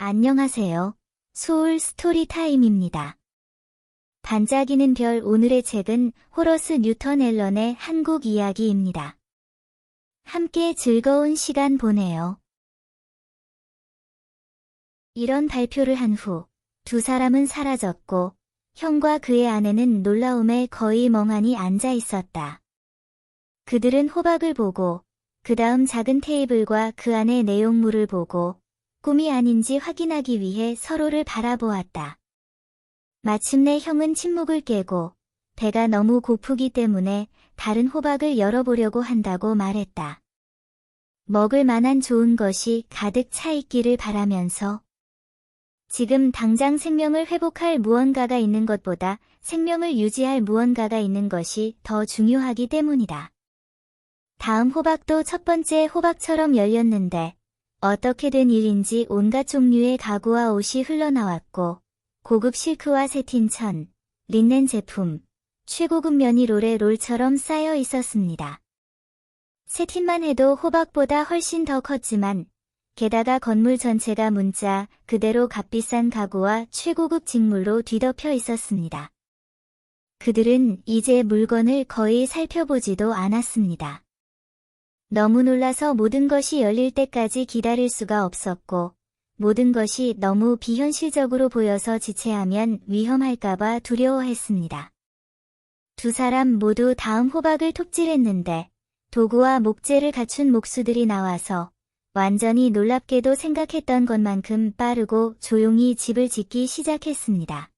안녕하세요. 소울 스토리타임입니다. 반짝이는 별. 오늘의 책은 호러스 뉴턴 앨런의 한국 이야기입니다. 함께 즐거운 시간 보내요. 이런 발표를 한 후 두 사람은 사라졌고 형과 그의 아내는 놀라움에 거의 멍하니 앉아 있었다. 그들은 호박을 보고 그 다음 작은 테이블과 그 안의 내용물을 보고 꿈이 아닌지 확인하기 위해 서로를 바라보았다. 마침내 형은 침묵을 깨고 배가 너무 고프기 때문에 다른 호박을 열어보려고 한다고 말했다. 먹을 만한 좋은 것이 가득 차 있기를 바라면서 지금 당장 생명을 회복할 무언가가 있는 것보다 생명을 유지할 무언가가 있는 것이 더 중요하기 때문이다. 다음 호박도 첫 번째 호박처럼 열렸는데 어떻게 된 일인지 온갖 종류의 가구와 옷이 흘러나왔고 고급 실크와 세틴 천, 린넨 제품, 최고급 면이 롤처럼 쌓여 있었습니다. 세틴만 해도 호박보다 훨씬 더 컸지만 게다가 건물 전체가 문자 그대로 값비싼 가구와 최고급 직물로 뒤덮여 있었습니다. 그들은 이제 물건을 거의 살펴보지도 않았습니다. 너무 놀라서 모든 것이 열릴 때까지 기다릴 수가 없었고 모든 것이 너무 비현실적으로 보여서 지체하면 위험할까봐 두려워했습니다. 두 사람 모두 다음 호박을 톱질했는데 도구와 목재를 갖춘 목수들이 나와서 완전히 놀랍게도 생각했던 것만큼 빠르고 조용히 집을 짓기 시작했습니다.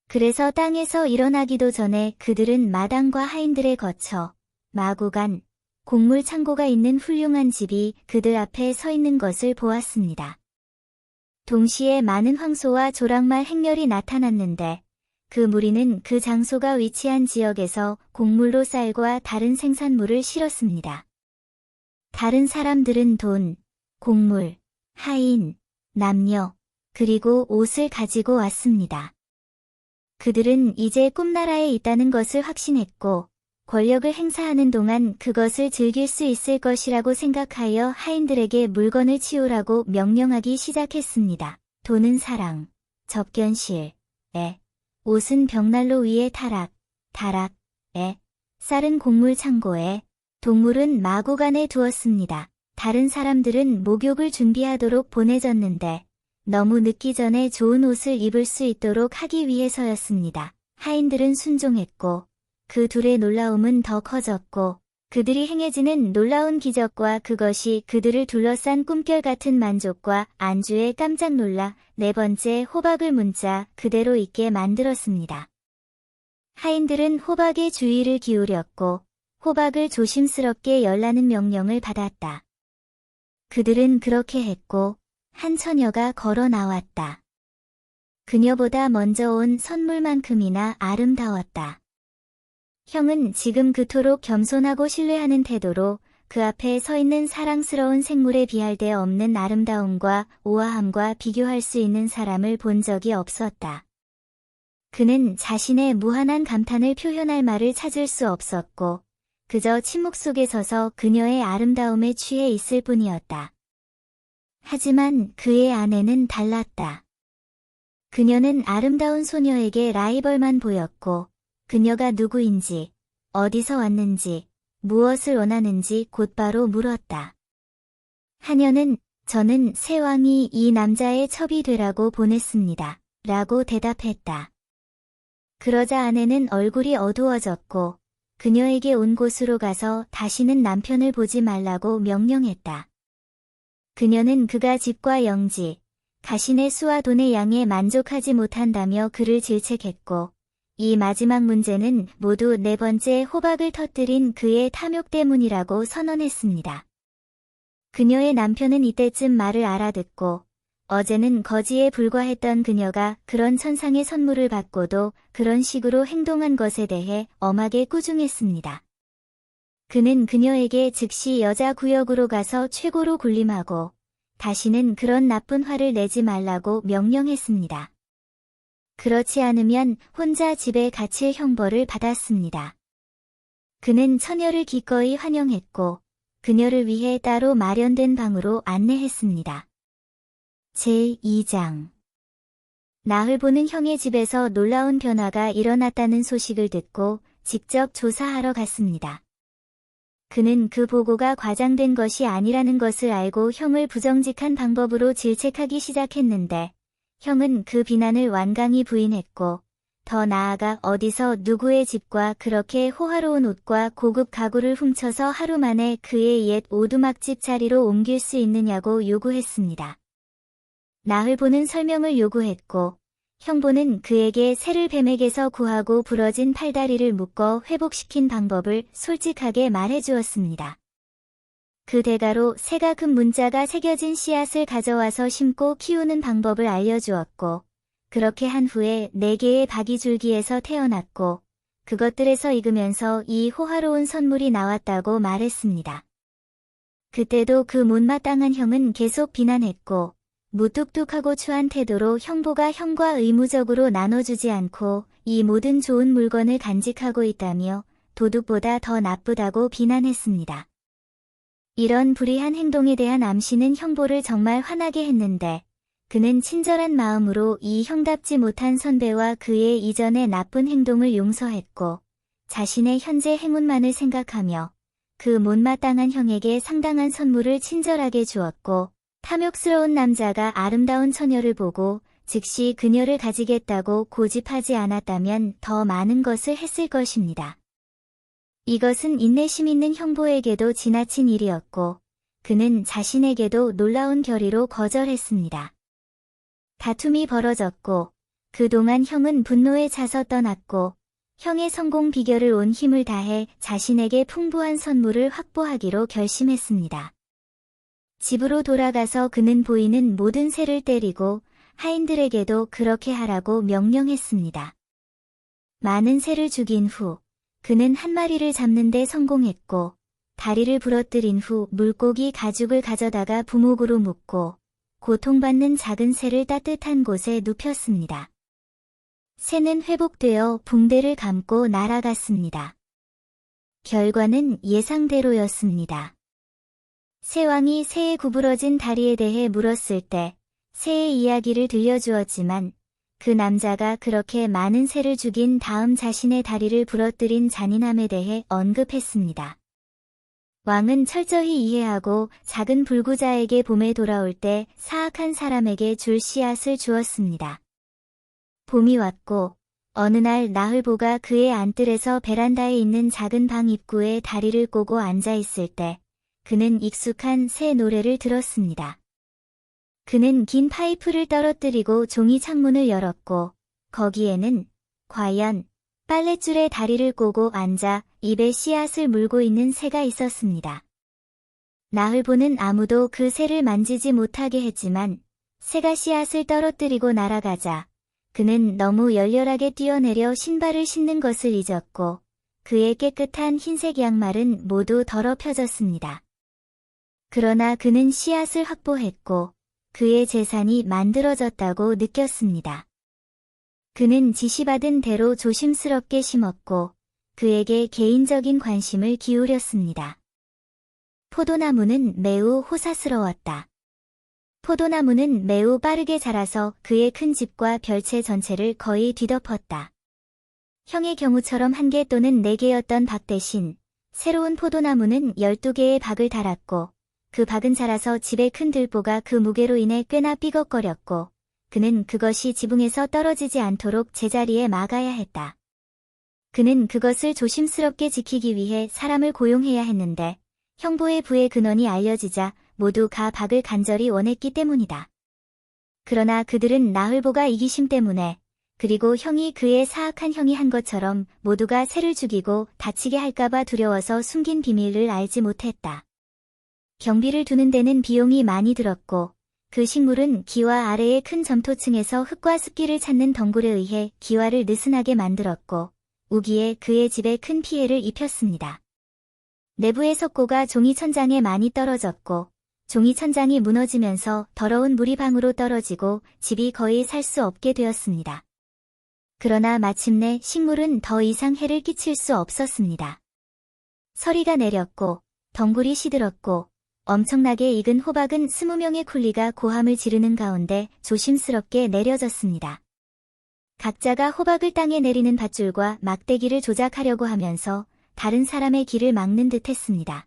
그래서 땅에서 일어나기도 전에 그들은 마당과 하인들에 거쳐 마구간 곡물 창고가 있는 훌륭한 집이 그들 앞에 서 있는 것을 보았습니다. 동시에 많은 황소와 조랑말 행렬이 나타났는데 그 무리는 그 장소가 위치한 지역에서 곡물로 쌀과 다른 생산물을 실었습니다. 다른 사람들은 돈, 곡물, 하인, 남녀, 그리고 옷을 가지고 왔습니다. 그들은 이제 꿈나라에 있다는 것을 확신했고 권력을 행사하는 동안 그것을 즐길 수 있을 것이라고 생각하여 하인들에게 물건을 치우라고 명령하기 시작했습니다. 돈은 사랑, 접견실, 옷은 벽난로 위에 다락, 쌀은 곡물 창고에, 동물은 마구간에 두었습니다. 다른 사람들은 목욕을 준비하도록 보내졌는데 너무 늦기 전에 좋은 옷을 입을 수 있도록 하기 위해서였습니다. 하인들은 순종했고 그 둘의 놀라움은 더 커졌고 그들이 행해지는 놀라운 기적과 그것이 그들을 둘러싼 꿈결 같은 만족과 안주에 깜짝 놀라 네 번째 호박을 문자 그대로 있게 만들었습니다. 하인들은 호박에 주의를 기울였고 호박을 조심스럽게 열라는 명령을 받았다. 그들은 그렇게 했고 한 처녀가 걸어 나왔다. 그녀보다 먼저 온 선물만큼이나 아름다웠다. 형은 지금 그토록 겸손하고 신뢰하는 태도로 그 앞에 서 있는 사랑스러운 생물에 비할 데 없는 아름다움과 우아함과 비교할 수 있는 사람을 본 적이 없었다. 그는 자신의 무한한 감탄을 표현할 말을 찾을 수 없었고 그저 침묵 속에 서서 그녀의 아름다움에 취해 있을 뿐이었다. 하지만 그의 아내는 달랐다. 그녀는 아름다운 소녀에게 라이벌만 보였고 그녀가 누구인지, 어디서 왔는지, 무엇을 원하는지 곧바로 물었다. 하녀는 저는 새 왕이 이 남자의 첩이 되라고 보냈습니다. 라고 대답했다. 그러자 아내는 얼굴이 어두워졌고 그녀에게 온 곳으로 가서 다시는 남편을 보지 말라고 명령했다. 그녀는 그가 집과 영지, 가신의 수와 돈의 양에 만족하지 못한다며 그를 질책했고 이 마지막 문제는 모두 네 번째 호박을 터뜨린 그의 탐욕 때문이라고 선언했습니다. 그녀의 남편은 이때쯤 말을 알아듣고 어제는 거지에 불과했던 그녀가 그런 천상의 선물을 받고도 그런 식으로 행동한 것에 대해 엄하게 꾸중했습니다. 그는 그녀에게 즉시 여자 구역으로 가서 최고로 군림하고 다시는 그런 나쁜 화를 내지 말라고 명령했습니다. 그렇지 않으면 혼자 집에 갇힐 형벌을 받았습니다. 그는 처녀를 기꺼이 환영했고 그녀를 위해 따로 마련된 방으로 안내했습니다. 제2장 나흘 보는 형의 집에서 놀라운 변화가 일어났다는 소식을 듣고 직접 조사하러 갔습니다. 그는 그 보고가 과장된 것이 아니라는 것을 알고 형을 부정직한 방법으로 질책하기 시작했는데 형은 그 비난을 완강히 부인했고 더 나아가 어디서 누구의 집과 그렇게 호화로운 옷과 고급 가구를 훔쳐서 하루 만에 그의 옛 오두막집 자리로 옮길 수 있느냐고 요구했습니다. 나흘보는 설명을 요구했고 형보는 그에게 새를 뱀에게서 구하고 부러진 팔다리를 묶어 회복시킨 방법을 솔직하게 말해주었습니다. 그 대가로 새가 금 문자가 새겨진 씨앗을 가져와서 심고 키우는 방법을 알려주었고 그렇게 한 후에 4개의 바기줄기에서 태어났고 그것들에서 익으면서 이 호화로운 선물이 나왔다고 말했습니다. 그때도 그 못마땅한 형은 계속 비난했고 무뚝뚝하고 추한 태도로 형보가 형과 의무적으로 나눠주지 않고 이 모든 좋은 물건을 간직하고 있다며 도둑보다 더 나쁘다고 비난했습니다. 이런 불의한 행동에 대한 암시는 형보를 정말 화나게 했는데 그는 친절한 마음으로 이 형답지 못한 선배와 그의 이전의 나쁜 행동을 용서했고 자신의 현재 행운만을 생각하며 그 못마땅한 형에게 상당한 선물을 친절하게 주었고 탐욕스러운 남자가 아름다운 처녀를 보고 즉시 그녀를 가지겠다고 고집하지 않았다면 더 많은 것을 했을 것입니다. 이것은 인내심 있는 형보에게도 지나친 일이었고 그는 자신에게도 놀라운 결의로 거절했습니다. 다툼이 벌어졌고 그동안 형은 분노에 차서 떠났고 형의 성공 비결을 온 힘을 다해 자신에게 풍부한 선물을 확보하기로 결심했습니다. 집으로 돌아가서 그는 보이는 모든 새를 때리고 하인들에게도 그렇게 하라고 명령했습니다. 많은 새를 죽인 후 그는 한 마리를 잡는 데 성공했고 다리를 부러뜨린 후 물고기 가죽을 가져다가 부목으로 묶고 고통받는 작은 새를 따뜻한 곳에 눕혔습니다. 새는 회복되어 붕대를 감고 날아갔습니다. 결과는 예상대로였습니다. 새왕이 새의 구부러진 다리에 대해 물었을 때 새의 이야기를 들려주었지만 그 남자가 그렇게 많은 새를 죽인 다음 자신의 다리를 부러뜨린 잔인함에 대해 언급했습니다. 왕은 철저히 이해하고 작은 불구자에게 봄에 돌아올 때 사악한 사람에게 줄 씨앗을 주었습니다. 봄이 왔고 어느 날 나흘보가 그의 안뜰에서 베란다에 있는 작은 방 입구에 다리를 꼬고 앉아있을 때 그는 익숙한 새 노래를 들었습니다. 그는 긴 파이프를 떨어뜨리고 종이 창문을 열었고 거기에는 과연 빨랫줄에 다리를 꼬고 앉아 입에 씨앗을 물고 있는 새가 있었습니다. 나흘보는 아무도 그 새를 만지지 못하게 했지만 새가 씨앗을 떨어뜨리고 날아가자 그는 너무 열렬하게 뛰어내려 신발을 신는 것을 잊었고 그의 깨끗한 흰색 양말은 모두 더럽혀졌습니다. 그러나 그는 씨앗을 확보했고 그의 재산이 만들어졌다고 느꼈습니다. 그는 지시받은 대로 조심스럽게 심었고 그에게 개인적인 관심을 기울였습니다. 포도나무는 매우 호사스러웠다. 포도나무는 매우 빠르게 자라서 그의 큰 집과 별채 전체를 거의 뒤덮었다. 형의 경우처럼 1개 또는 4개였던 박 대신 새로운 포도나무는 12개의 박을 달았고 그 박은 자라서 집의 큰 들보가 그 무게로 인해 꽤나 삐걱거렸고 그는 그것이 지붕에서 떨어지지 않도록 제자리에 막아야 했다. 그는 그것을 조심스럽게 지키기 위해 사람을 고용해야 했는데 형보의 부의 근원이 알려지자 모두가 박을 간절히 원했기 때문이다. 그러나 그들은 나흘보가 이기심 때문에 그리고 형이 그의 사악한 형이 한 것처럼 모두가 새를 죽이고 다치게 할까봐 두려워서 숨긴 비밀을 알지 못했다. 경비를 두는 데는 비용이 많이 들었고 그 식물은 기와 아래의 큰 점토층에서 흙과 습기를 찾는 덩굴에 의해 기와를 느슨하게 만들었고 우기에 그의 집에 큰 피해를 입혔습니다. 내부의 석고가 종이 천장에 많이 떨어졌고 종이 천장이 무너지면서 더러운 물이 방으로 떨어지고 집이 거의 살 수 없게 되었습니다. 그러나 마침내 식물은 더 이상 해를 끼칠 수 없었습니다. 서리가 내렸고 덩굴이 시들었고 엄청나게 익은 호박은 20명의 쿨리가 고함을 지르는 가운데 조심스럽게 내려졌습니다. 각자가 호박을 땅에 내리는 밧줄과 막대기를 조작하려고 하면서 다른 사람의 길을 막는 듯 했습니다.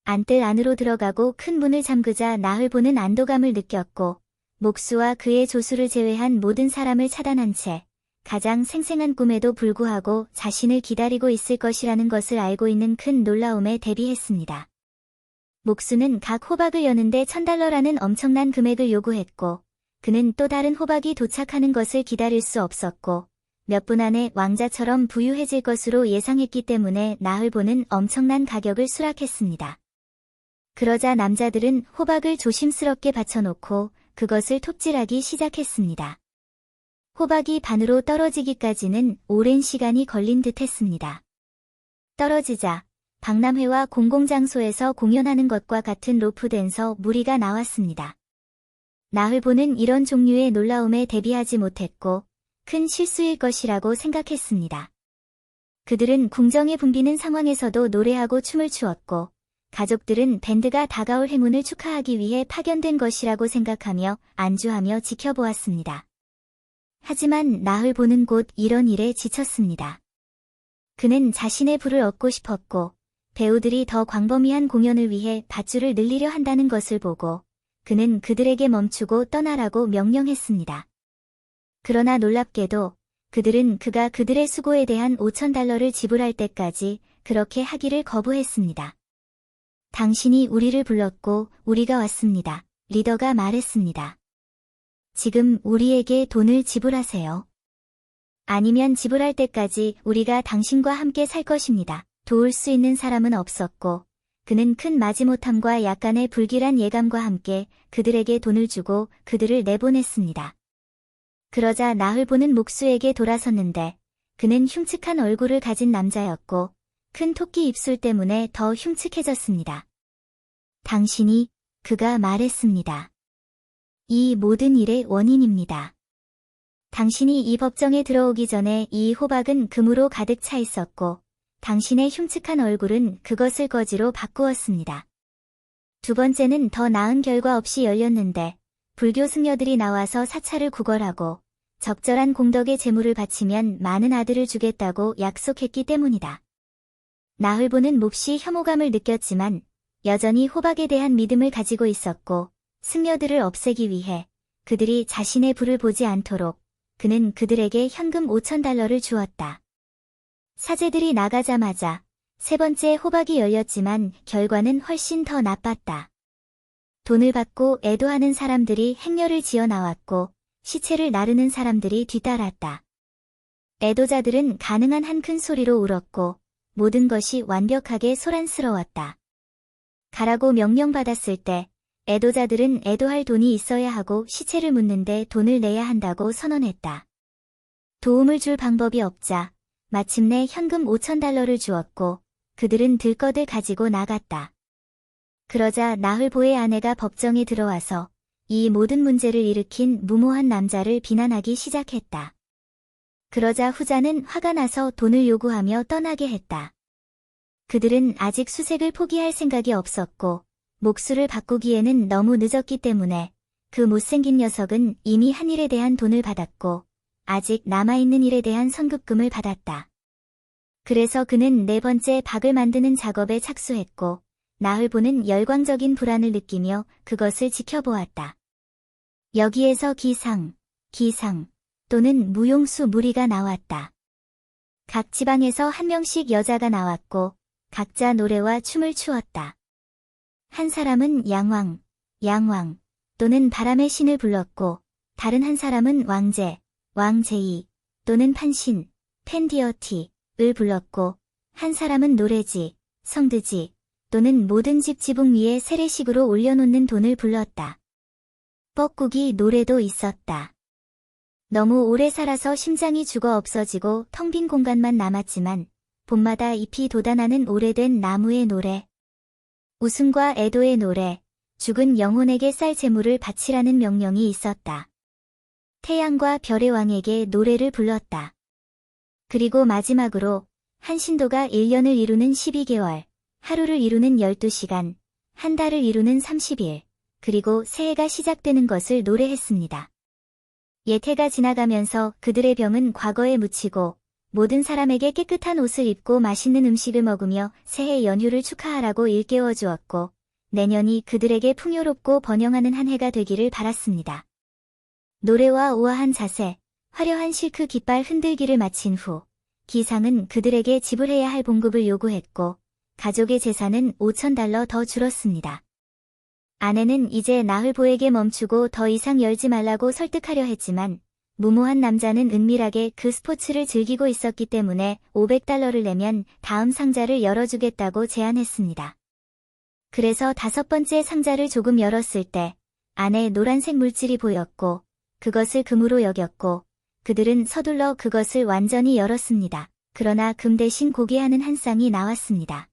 안뜰 안으로 들어가고 큰 문을 잠그자 나흘보는 안도감을 느꼈고 목수와 그의 조수를 제외한 모든 사람을 차단한 채 가장 생생한 꿈에도 불구하고 자신을 기다리고 있을 것이라는 것을 알고 있는 큰 놀라움에 대비했습니다. 목수는 각 호박을 여는데 $1000라는 엄청난 금액을 요구했고 그는 또 다른 호박이 도착하는 것을 기다릴 수 없었고 몇 분 안에 왕자처럼 부유해질 것으로 예상했기 때문에 나흘보는 엄청난 가격을 수락했습니다. 그러자 남자들은 호박을 조심스럽게 받쳐놓고 그것을 톱질하기 시작했습니다. 호박이 반으로 떨어지기까지는 오랜 시간이 걸린 듯 했습니다. 떨어지자 박람회와 공공장소에서 공연하는 것과 같은 로프댄서 무리가 나왔습니다. 나흘보는 이런 종류의 놀라움에 대비하지 못했고 큰 실수일 것이라고 생각했습니다. 그들은 궁정에 붐비는 상황에서도 노래하고 춤을 추었고 가족들은 밴드가 다가올 행운을 축하하기 위해 파견된 것이라고 생각하며 안주하며 지켜보았습니다. 하지만 나흘보는 곧 이런 일에 지쳤습니다. 그는 자신의 부를 얻고 싶었고 배우들이 더 광범위한 공연을 위해 밧줄을 늘리려 한다는 것을 보고 그는 그들에게 멈추고 떠나라고 명령했습니다. 그러나 놀랍게도 그들은 그가 그들의 수고에 대한 $5000를 지불할 때까지 그렇게 하기를 거부했습니다. 당신이 우리를 불렀고 우리가 왔습니다. 리더가 말했습니다. 지금 우리에게 돈을 지불하세요. 아니면 지불할 때까지 우리가 당신과 함께 살 것입니다. 도울 수 있는 사람은 없었고 그는 큰 마지못함과 약간의 불길한 예감과 함께 그들에게 돈을 주고 그들을 내보냈습니다. 그러자 나흘보는 목수에게 돌아섰는데 그는 흉측한 얼굴을 가진 남자였고 큰 토끼 입술 때문에 더 흉측해졌습니다. 당신이, 그가 말했습니다. 이 모든 일의 원인입니다. 당신이 이 법정에 들어오기 전에 이 호박은 금으로 가득 차 있었고 당신의 흉측한 얼굴은 그것을 거지로 바꾸었습니다. 두 번째는 더 나은 결과 없이 열렸는데 불교 승려들이 나와서 사찰을 구걸하고 적절한 공덕의 제물을 바치면 많은 아들을 주겠다고 약속했기 때문이다. 나흘보는 몹시 혐오감을 느꼈지만 여전히 호박에 대한 믿음을 가지고 있었고 승려들을 없애기 위해 그들이 자신의 불을 보지 않도록 그는 그들에게 현금 $5000를 주었다. 사제들이 나가자마자 세 번째 호박이 열렸지만 결과는 훨씬 더 나빴다. 돈을 받고 애도하는 사람들이 행렬을 지어 나왔고 시체를 나르는 사람들이 뒤따랐다. 애도자들은 가능한 한 큰 소리로 울었고 모든 것이 완벽하게 소란스러웠다. 가라고 명령받았을 때 애도자들은 애도할 돈이 있어야 하고 시체를 묻는데 돈을 내야 한다고 선언했다. 도움을 줄 방법이 없자 마침내 현금 $5000를 주었고 그들은 들것을 가지고 나갔다. 그러자 나흘보의 아내가 법정에 들어와서 이 모든 문제를 일으킨 무모한 남자를 비난하기 시작했다. 그러자 후자는 화가 나서 돈을 요구하며 떠나게 했다. 그들은 아직 수색을 포기할 생각이 없었고 목수를 바꾸기에는 너무 늦었기 때문에 그 못생긴 녀석은 이미 한 일에 대한 돈을 받았고 아직 남아있는 일에 대한 선급금을 받았다. 그래서 그는 네 번째 박을 만드는 작업에 착수했고 나흘보는 열광적인 불안을 느끼며 그것을 지켜보았다. 여기에서 기상 또는 무용수 무리가 나왔다. 각 지방에서 한 명씩 여자가 나왔고 각자 노래와 춤을 추었다. 한 사람은 양왕 또는 바람의 신을 불렀고 다른 한 사람은 왕제이 또는 판신, 펜디어티를 불렀고 한 사람은 노래지, 성드지 또는 모든 집 지붕 위에 세례식으로 올려놓는 돈을 불렀다. 뻐꾸기 노래도 있었다. 너무 오래 살아서 심장이 죽어 없어지고 텅 빈 공간만 남았지만 봄마다 잎이 돋아나는 오래된 나무의 노래. 웃음과 애도의 노래, 죽은 영혼에게 쌀 제물을 바치라는 명령이 있었다. 태양과 별의 왕에게 노래를 불렀다. 그리고 마지막으로 한 신도가 1년을 이루는 12개월, 하루를 이루는 12시간, 한 달을 이루는 30일, 그리고 새해가 시작되는 것을 노래했습니다. 옛 해가 지나가면서 그들의 병은 과거에 묻히고 모든 사람에게 깨끗한 옷을 입고 맛있는 음식을 먹으며 새해 연휴를 축하하라고 일깨워 주었고 내년이 그들에게 풍요롭고 번영하는 한 해가 되기를 바랐습니다. 노래와 우아한 자세, 화려한 실크 깃발 흔들기를 마친 후 기상은 그들에게 지불해야 할 봉급을 요구했고 가족의 재산은 $5,000 더 줄었습니다. 아내는 이제 나흘보에게 멈추고 더 이상 열지 말라고 설득하려 했지만 무모한 남자는 은밀하게 그 스포츠를 즐기고 있었기 때문에 $500를 내면 다음 상자를 열어주겠다고 제안했습니다. 그래서 5번째 상자를 조금 열었을 때 안에 노란색 물질이 보였고 그것을 금으로 여겼고 그들은 서둘러 그것을 완전히 열었습니다. 그러나 금 대신 고개하는 한 쌍이 나왔습니다.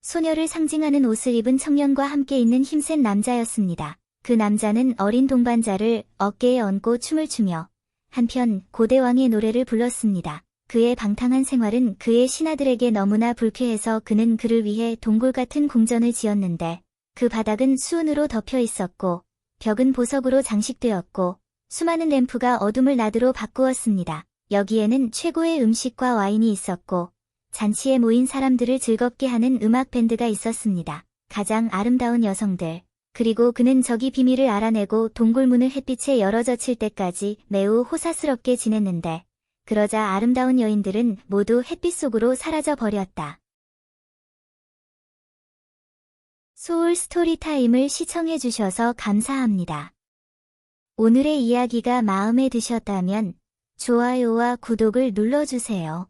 소녀를 상징하는 옷을 입은 청년과 함께 있는 힘센 남자였습니다. 그 남자는 어린 동반자를 어깨에 얹고 춤을 추며 한편 고대왕의 노래를 불렀습니다. 그의 방탕한 생활은 그의 신하들에게 너무나 불쾌해서 그는 그를 위해 동굴 같은 궁전을 지었는데 그 바닥은 수은으로 덮여 있었고 벽은 보석으로 장식되었고 수많은 램프가 어둠을 나드로 바꾸었습니다. 여기에는 최고의 음식과 와인이 있었고 잔치에 모인 사람들을 즐겁게 하는 음악 밴드가 있었습니다. 가장 아름다운 여성들, 그리고 그는 저기 비밀을 알아내고 동굴문을 햇빛에 열어젖힐 때까지 매우 호사스럽게 지냈는데 그러자 아름다운 여인들은 모두 햇빛 속으로 사라져 버렸다. 소울 스토리타임을 시청해주셔서 감사합니다. 오늘의 이야기가 마음에 드셨다면 좋아요와 구독을 눌러주세요.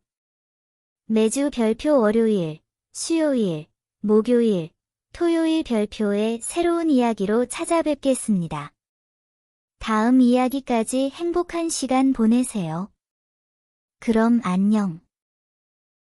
매주 별표 월요일, 수요일, 목요일, 토요일 별표의 새로운 이야기로 찾아뵙겠습니다. 다음 이야기까지 행복한 시간 보내세요. 그럼 안녕.